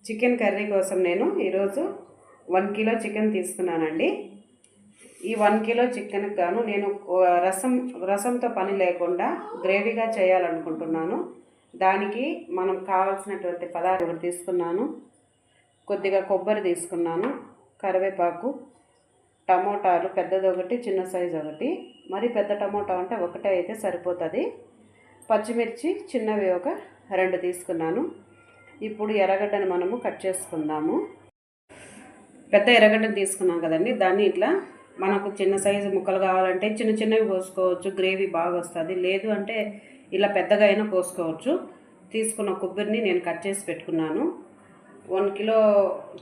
Chicken curry కోసం నేను ఈరోజు 1 కిలో చికెన్ తీసుకున్నానండి. ఈ 1 కిలో చికెన్కి గాను నేను రసంతో పని లేకుండా గ్రేవీగా చేయాలనుకుంటున్నాను. దానికి మనం కావాల్సినటువంటి పదార్థాలు తీసుకున్నాను. కొద్దిగా కొబ్బరి తీసుకున్నాను, కరివేపాకు, టమోటాలు పెద్దది ఒకటి, చిన్న సైజు ఒకటి. మరి పెద్ద టమోటా అంటే ఒకటే అయితే సరిపోతుంది. పచ్చిమిర్చి చిన్నవి ఒక 2 తీసుకున్నాను. ఇప్పుడు ఎర్రగడ్డను మనము కట్ చేసుకుందాము. పెద్ద ఎర్రగడ్డను తీసుకున్నాం కదండి, దాన్ని ఇట్లా మనకు చిన్న సైజు ముక్కలు కావాలంటే చిన్న చిన్నవి కోసుకోవచ్చు, గ్రేవీ బాగా వస్తుంది. లేదు అంటే ఇలా పెద్దగా అయినా కోసుకోవచ్చు. తీసుకున్న కొబ్బరిని నేను కట్ చేసి పెట్టుకున్నాను. 1 కిలో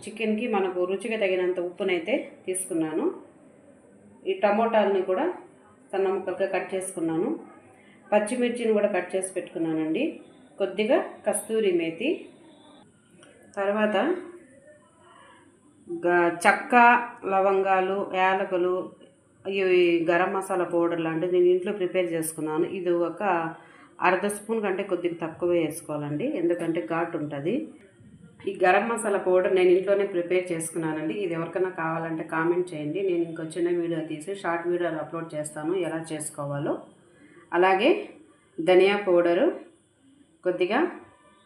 చికెన్కి మనకు రుచిగా తగినంత ఉప్పునైతే తీసుకున్నాను. ఈ టమోటాలని కూడా సన్న ముక్కలుగా కట్ చేసుకున్నాను. పచ్చిమిర్చిని కూడా కట్ చేసి పెట్టుకున్నానండి. కొద్దిగా కస్తూరి మేతి, తర్వాత చెక్క, లవంగాలు, యాలకులు, ఇవి గరం మసాలా పౌడర్ లాంటిది నేను ఇంట్లో ప్రిపేర్ చేసుకున్నాను. ఇది ఒక 1/2 స్పూన్ కంటే కొద్దిగా తక్కువే వేసుకోవాలండి, ఎందుకంటే ఘాటు ఉంటుంది. ఈ గరం మసాలా పౌడర్ నేను ఇంట్లోనే ప్రిపేర్ చేసుకున్నానండి. ఇది ఎవరికైనా కావాలంటే కామెంట్ చేయండి. నేను ఇంకో చిన్న వీడియో తీసి షార్ట్ వీడియోలు అప్లోడ్ చేస్తాను ఎలా చేసుకోవాలో. అలాగే ధనియా పౌడరు, కొద్దిగా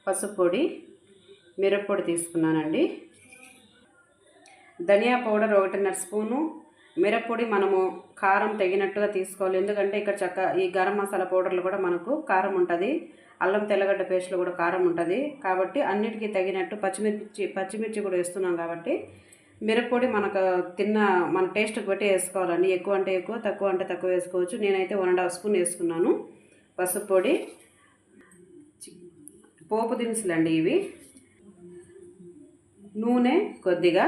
పసుపు పొడి, మిరప్పొడి తీసుకున్నానండి. ధనియా పౌడర్ 1.5 స్పూను, మిరప్పొడి మనము కారం తగినట్టుగా తీసుకోవాలి. ఎందుకంటే ఇక్కడ ఈ గరం మసాలా పౌడర్లు కూడా మనకు కారం ఉంటుంది, అల్లం తెల్లగడ్డ పేస్ట్లో కూడా కారం ఉంటుంది. కాబట్టి అన్నిటికీ తగినట్టు పచ్చిమిర్చి కూడా వేస్తున్నాం కాబట్టి మిరప్పొడి మన టేస్ట్కి బట్టి వేసుకోవాలండి. ఎక్కువ అంటే ఎక్కువ, తక్కువ అంటే తక్కువ వేసుకోవచ్చు. నేనైతే 1.5 స్పూన్ వేసుకున్నాను. పసుపు పొడి, పోపు దినుసులండి ఇవి. నూనె కొద్దిగా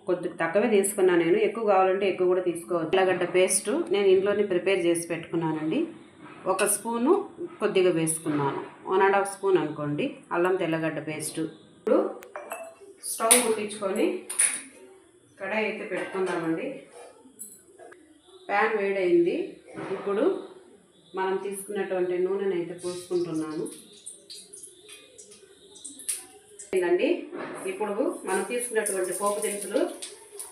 కొద్దిగా తక్కువే తీసుకున్నాను నేను, ఎక్కువ కావాలంటే ఎక్కువ కూడా తీసుకోవచ్చు. తెల్లగడ్డ పేస్ట్ నేను ఇంట్లోనే ప్రిపేర్ చేసి పెట్టుకున్నానండి. 1 స్పూను కొద్దిగా వేసుకున్నాను, 1.5 స్పూన్ అనుకోండి అల్లం తెల్లగడ్డ పేస్ట్. ఇప్పుడు స్టవ్ ముట్టించుకొని కడాయి అయితే పెట్టుకుందామండి. ప్యాన్ వేడైంది. ఇప్పుడు మనం తీసుకున్నటువంటి నూనెని అయితే పోసుకుంటున్నాను అండి. ఇప్పుడు మనం తీసుకున్నటువంటి పోపు దినుసులు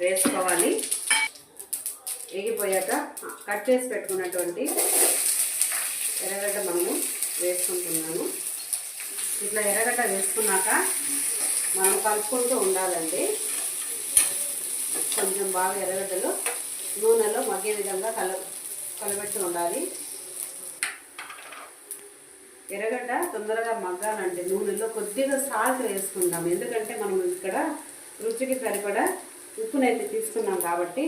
వేసుకోవాలి. ఎగిపోయాక కట్ చేసి పెట్టుకున్నటువంటి ఎర్రగడ్డ మనము వేసుకుంటున్నాను. ఇట్లా ఎర్రగడ్డ వేసుకున్నాక మనం కలుపుకుంటూ ఉండాలండి. కొంచెం బాగా ఎర్రగడ్డలు నూనెలో మగ్గే విధంగా కలబెట్టి ఉండాలి. ఎర్రగడ్డ తొందరగా మగ్గాలంటే నూనెలో కొద్దిగా సాల్ట్ వేసుకుందాం. ఎందుకంటే మనం ఇక్కడ రుచికి సరిపడా ఉప్పునైతే తీసుకున్నాం కాబట్టి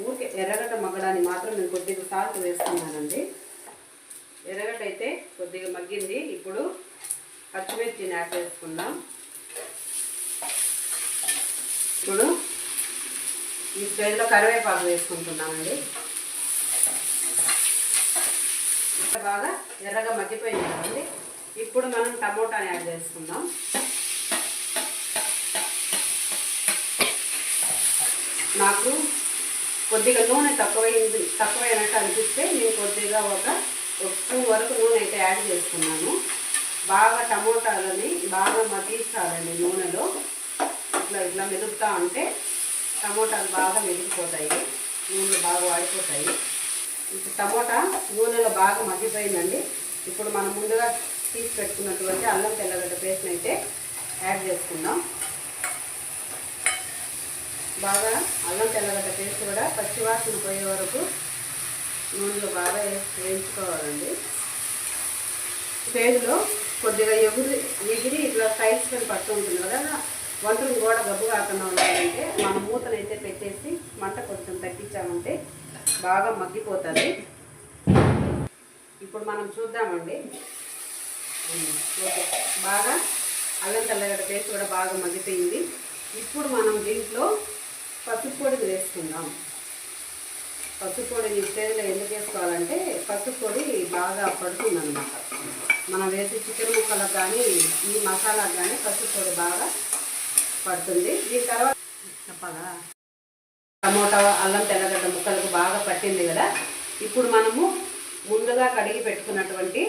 ఊరికే ఎర్రగడ్డ మగ్గడానికి మాత్రం నేను కొద్దిగా సాల్ట్ వేసుకున్నానండి. ఎర్రగడ్డ అయితే కొద్దిగా మగ్గింది. ఇప్పుడు పచ్చిమిర్చిని యాడ్ చేసుకుందాం. ఇప్పుడు ఈ స్టేజ్లో కరివేపాకు వేసుకుంటున్నామండి. బాగా ఎర్రగా మగ్గిపోయింది కదండి. ఇప్పుడు మనం టమోటాని యాడ్ చేసుకుందాం. నాకు కొద్దిగా నూనె తక్కువైనట్టు అనిపిస్తే నేను కొద్దిగా ఒక స్పూన్ వరకు నూనె అయితే యాడ్ చేసుకున్నాను. బాగా టమోటాలని బాగా మగ్గించాలండి నూనెలో. ఇట్లా మెదుపుతూ ఉంటే టమోటాలు బాగా మెదిగిపోతాయి, నూనెలు బాగా వాడిపోతాయి. ఇప్పుడు టమోటా నూనెలో బాగా మగ్గిపోయిందండి. ఇప్పుడు మనం ముందుగా తీసి పెట్టుకున్నటువంటి అల్లం తెల్లగడ్డ పేస్ట్ని అయితే యాడ్ చేసుకుందాం. బాగా అల్లం తెల్లగడ్డ పేస్ట్ కూడా పచ్చివాసన పోయే వరకు నూనెలో బాగా వేయించుకోవాలండి. స్టేజ్లో కొద్దిగా ఎగిరి ఇట్లా సైజ్ పని పట్టు ఉంటుంది కదా, వంటను కూడా గబ్బు కాకుండా ఉండాలంటే మనం మూతనైతే పెట్టేసి మంట కొంచెం తగ్గించామంటే బాగా మగ్గిపోతుంది. ఇప్పుడు మనం చూద్దామండి. ఓకే, బాగా అల్లం తెల్లగడ్డ పేస్ట్ కూడా బాగా మగ్గిపోయింది. ఇప్పుడు మనం దీంట్లో పసుపు పొడిని వేసుకుందాం. పసుపు పొడిని స్టేజ్లో ఎందుకు వేసుకోవాలంటే పసుపు పొడి బాగా పడుతుందన్నమాట. మనం వేసి చికెన్ ముక్కలకు కానీ ఈ మసాలాకు కానీ పసుపు పొడి బాగా పడుతుంది. దీని తర్వాత చెప్పాలా, టమోటా అల్లం తెల్లగడ్డ ముక్కలకు బాగా పట్టింది కదా. ఇప్పుడు మనము ముందుగా కడిగి పెట్టుకున్నటువంటి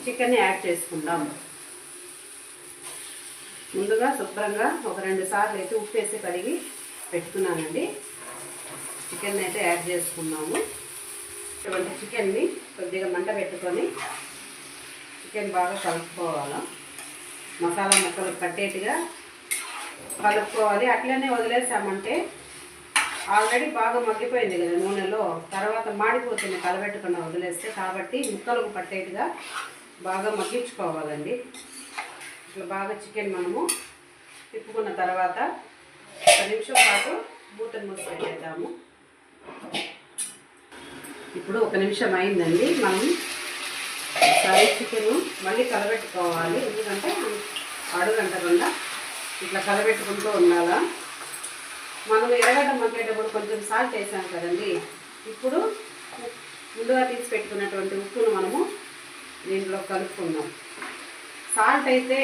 చికెన్ని యాడ్ చేసుకుందాం. ముందుగా శుభ్రంగా ఒక 2 సార్లు అయితే ఉప్పు వేసి కడిగి పెట్టుకున్నానండి. చికెన్ అయితే యాడ్ చేసుకున్నాము. ఇటువంటి చికెన్ని కొద్దిగా మంట పెట్టుకొని చికెన్ బాగా కలుపుకోవాలి. మసాలా ముక్కలు పట్టేట్టుగా కలుపుకోవాలి. అట్లనే వదిలేసామంటే ఆల్రెడీ బాగా మగ్గిపోయింది కదా నూనెలో, తర్వాత మాడిపోతుంది కలబెట్టకుండా వదిలేస్తే. కాబట్టి ముక్కలకు పట్టేట్టుగా బాగా మగ్గించుకోవాలండి. ఇట్లా బాగా చికెన్ మనము తిప్పుకున్న తర్వాత 1 నిమిషం పాటు మూతను మూసి పెట్టేద్దాము. ఇప్పుడు 1 నిమిషం అయిందండి. మనం ఫ్రై చికెన్ మళ్ళీ కలబెట్టుకోవాలి. ఎందుకంటే అడుగంటకుండా ఇట్లా కలబెట్టుకుంటూ ఉండాలా. మనం ఎర్రగడ్డ మగ్గేటప్పుడు కొంచెం సాల్ట్ వేసాం కదండి. ఇప్పుడు ముందుగా తీసి పెట్టుకున్నటువంటి ఉప్పును మనము దీంట్లో కలుపుకుందాం. సాల్ట్ అయితే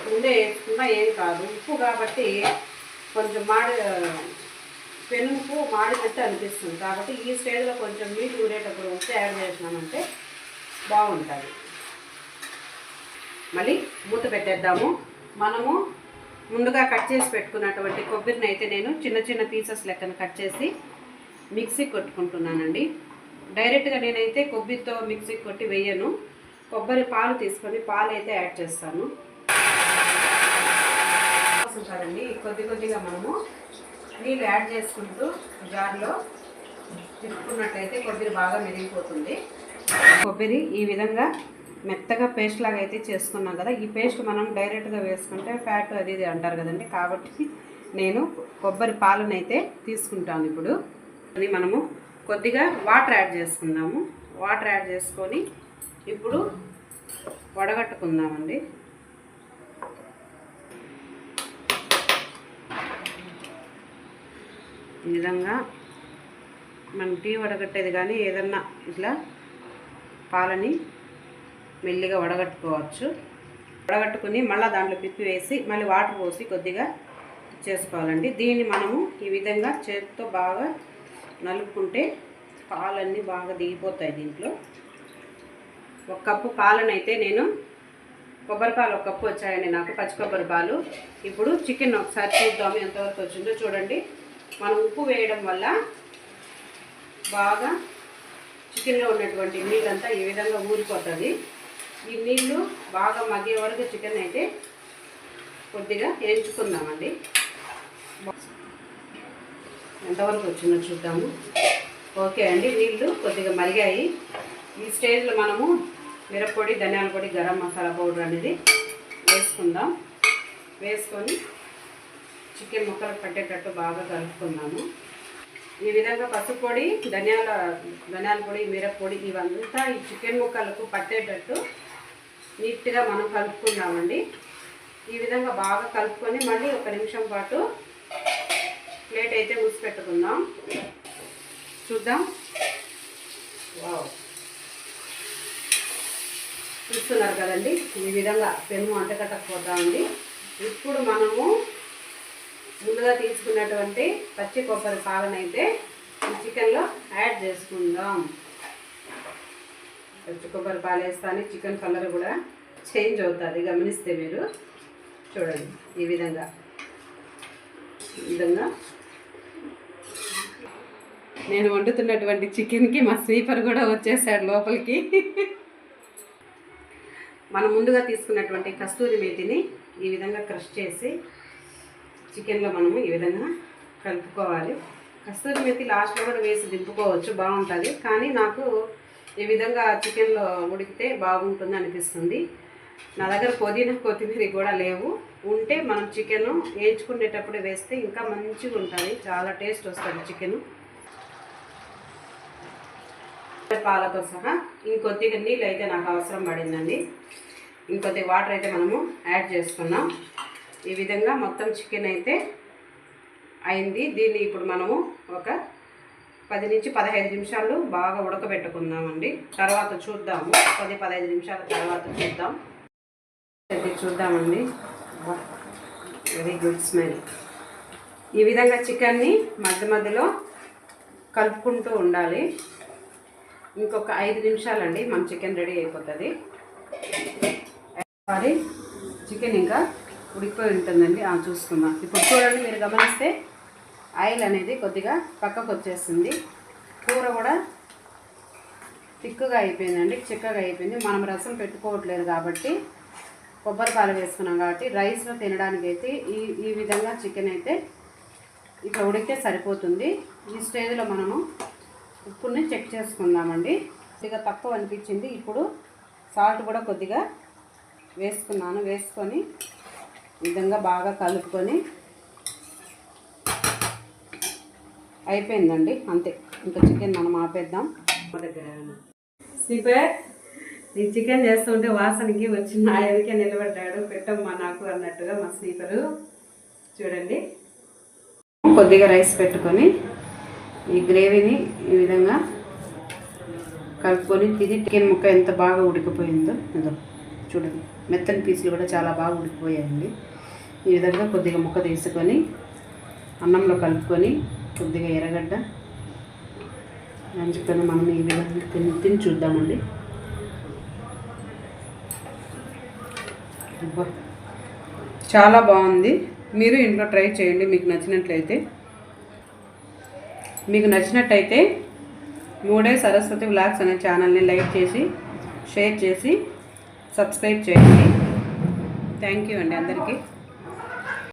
ముందే వేసుకున్నా ఏం కాదు, ఉప్పు కాబట్టి కొంచెం పెనుగు మాడినట్టు అనిపిస్తుంది. కాబట్టి ఈ స్టేజ్లో కొంచెం నీళ్ళు ఊరేటప్పుడు ఉప్పు యాడ్ చేసినామంటే బాగుంటుంది. మళ్ళీ మూత పెట్టేద్దాము. మనము ముందుగా కట్ చేసి పెట్టుకున్నటువంటి కొబ్బరిని అయితే నేను చిన్న చిన్న పీసెస్ లెక్కన కట్ చేసి మిక్సీ కొట్టుకుంటున్నానండి. డైరెక్ట్గా నేనైతే కొబ్బరితో మిక్సీ కొట్టి వేయను. కొబ్బరి పాలు తీసుకొని పాలు అయితే యాడ్ చేస్తాను. కదండి కొద్ది కొద్దిగా మనము నీళ్ళు యాడ్ చేసుకుంటూ జార్లో తిప్పుకున్నట్లయితే కొబ్బరి బాగా మెరిగిపోతుంది. కొబ్బరి ఈ విధంగా మెత్తగా పేస్ట్ లాగా అయితే చేసుకున్నాం కదా. ఈ పేస్ట్ మనం డైరెక్ట్గా వేసుకుంటే ఫ్యాట్ అది ఇది అంటారు కదండి. కాబట్టి నేను కొబ్బరి పాలను అయితే తీసుకుంటాను. ఇప్పుడు మనము కొద్దిగా వాటర్ యాడ్ చేసుకుందాము. వాటర్ యాడ్ చేసుకొని ఇప్పుడు వడగట్టుకుందామండి. ఈ విధంగా మనం టీ వడగట్టేది కానీ ఏదన్నా ఇట్లా పాలని మెల్లిగా వడగట్టుకోవచ్చు. వడగట్టుకుని మళ్ళీ దాంట్లో పిప్పి వేసి మళ్ళీ వాటర్ పోసి కొద్దిగా చేసుకోవాలండి. దీన్ని మనము ఈ విధంగా చేతితో బాగా నలుపుకుంటే పాలన్నీ బాగా దిగిపోతాయి. దీంట్లో 1 కప్పు పాలనైతే నేను కొబ్బరి పాలు 1 కప్పు వచ్చాయండి నాకు, పచ్చి కొబ్బరి పాలు. ఇప్పుడు చికెన్ ఒకసారి చూద్దాము ఎంతవరకు వచ్చిందో. చూడండి, మనం ఉప్పు వేయడం వల్ల బాగా చికెన్లో ఉన్నటువంటి నీళ్ళంతా ఈ విధంగా ఊరిపోతుంది. ఈ నీళ్ళు బాగా మగ్గే వరకు చికెన్ అయితే కొద్దిగా వేయించుకుందామండి. ఎంతవరకు వచ్చిందో చూద్దాము. ఓకే అండి, నీళ్ళు కొద్దిగా మరిగాయి. ఈ స్టేజ్లో మనము మిరప్పొడి, ధనియాల పొడి, గరం మసాలా పౌడర్ అనేది వేసుకుందాం. వేసుకొని చికెన్ ముక్కలకు పట్టేటట్టు బాగా కలుపుకుందాము. ఈ విధంగా పసుపు పొడి, ధనియాల పొడి, మిరప్పొడి ఇవంతా ఈ చికెన్ ముక్కలకు పట్టేటట్టు నీట్గా మనం కలుపుకుందామండి. ఈ విధంగా బాగా కలుపుకొని మళ్ళీ 1 నిమిషం పాటు ప్లేట్ అయితే మూసి పెట్టుకుందాం. చూద్దాం. వావ్, చూస్తున్నారు కదండి, ఈ విధంగా పెను అంటకట్టకపోతా ఉంది. ఇప్పుడు మనము ముందుగా తీసుకున్నటువంటి పచ్చి కొబ్బరి పాలనైతే ఈ చికెన్లో యాడ్ చేసుకుందాం. పచ్చి కొబ్బరి పాలు వేస్తాను, చికెన్ కలర్ కూడా చేంజ్ అవుతుంది. గమనిస్తే మీరు చూడండి, ఈ విధంగా నేను వండుతున్నటువంటి చికెన్కి మా స్వీపర్ కూడా వచ్చేసాడు లోపలికి. మనం ముందుగా తీసుకున్నటువంటి కస్తూరి మేతిని ఈ విధంగా క్రష్ చేసి చికెన్లో మనము ఈ విధంగా కలుపుకోవాలి. కస్తూరి మేతి లాస్ట్లో కూడా వేసి దింపుకోవచ్చు, బాగుంటుంది. కానీ నాకు ఈ విధంగా చికెన్లో ఉడికితే బాగుంటుంది అనిపిస్తుంది. నా దగ్గర పుదీనా, కొత్తిమీర కూడా లేవు. ఉంటే మనం చికెన్ వేయించుకునేటప్పుడు వేస్తే ఇంకా మంచిగా ఉంటుంది, చాలా టేస్ట్ వస్తుంది చికెన్. పాలతో సహా ఇంకొద్దిగా నీళ్ళు అయితే నాకు అవసరం పడిందండి. ఇంకొద్ది వాటర్ అయితే మనము యాడ్ చేసుకున్నాం. ఈ విధంగా మొత్తం చికెన్ అయితే అయింది. దీన్ని ఇప్పుడు మనము ఒక 10 నుంచి 15 నిమిషాలు బాగా ఉడకబెట్టుకుందామండి. తర్వాత చూద్దాము, 10-15 నిమిషాల తర్వాత చూద్దామండి. Very good smell. ఈ విధంగా చికెన్ని మధ్యలో కలుపుకుంటూ ఉండాలి. ఇంకొక 5 నిమిషాలండి మన చికెన్ రెడీ అయిపోతుంది. మరి చికెన్ ఇంకా ఉడికిపోయి ఉంటుందండి. చూసుకుందాం. ఇప్పుడు చూడండి, మీరు గమనిస్తే ఆయిల్ అనేది కొద్దిగా పక్కకు వచ్చేస్తుంది. కూర కూడా తిక్కుగా అయిపోయిందండి, చిక్కగా అయిపోయింది. మనం రసం పెట్టుకోవట్లేదు కాబట్టి, కొబ్బరి పాలు వేసుకున్నాం కాబట్టి రైస్లో తినడానికి అయితే ఈ విధంగా చికెన్ అయితే ఇట్లా ఉడికితే సరిపోతుంది. ఈ స్టేజ్లో మనము ఉప్పుని చెక్ చేసుకుందామండి. కొద్దిగా తక్కువ అనిపించింది. ఇప్పుడు సాల్ట్ కూడా కొద్దిగా వేసుకున్నాను. వేసుకొని ఈ విధంగా బాగా కలుపుకొని అయిపోయిందండి. అంతే, ఇంకా చికెన్ మనం ఆపేద్దాం. మా దగ్గర స్లీపర్ నీ చికెన్ చేస్తుంటే వాసనకి వచ్చి నా ఎదుకే నిలబడ్డాడు. పెట్టమ్మా నాకు అన్నట్టుగా మా స్లీపరు. చూడండి, కొద్దిగా రైస్ పెట్టుకొని ఈ గ్రేవీని ఈ విధంగా కలుపుకొని తిని చికెన్ ముక్క ఎంత బాగా ఉడికిపోయిందో ఇదో చూడండి. మెత్తని పీసులు కూడా చాలా బాగా ఉడికిపోయాయండి. ఈ విధంగా కొద్దిగా ముక్క తీసుకొని అన్నంలో కలుపుకొని కొద్దిగా ఎర్రగడ్డ నంచుకొని మనం ఈ విధంగా తిని చూద్దామండి. చాలా బాగుంది. మీరు ఇంట్లో ట్రై చేయండి మీకు నచ్చినట్లయితే. మీకు నచ్చినట్టయితే మూడే సరస్వతి వ్లాగ్స్ అనే ఛానల్ని లైక్ చేసి, షేర్ చేసి, సబ్స్క్రైబ్ చేయండి. థ్యాంక్ యూ అండి అందరికీ.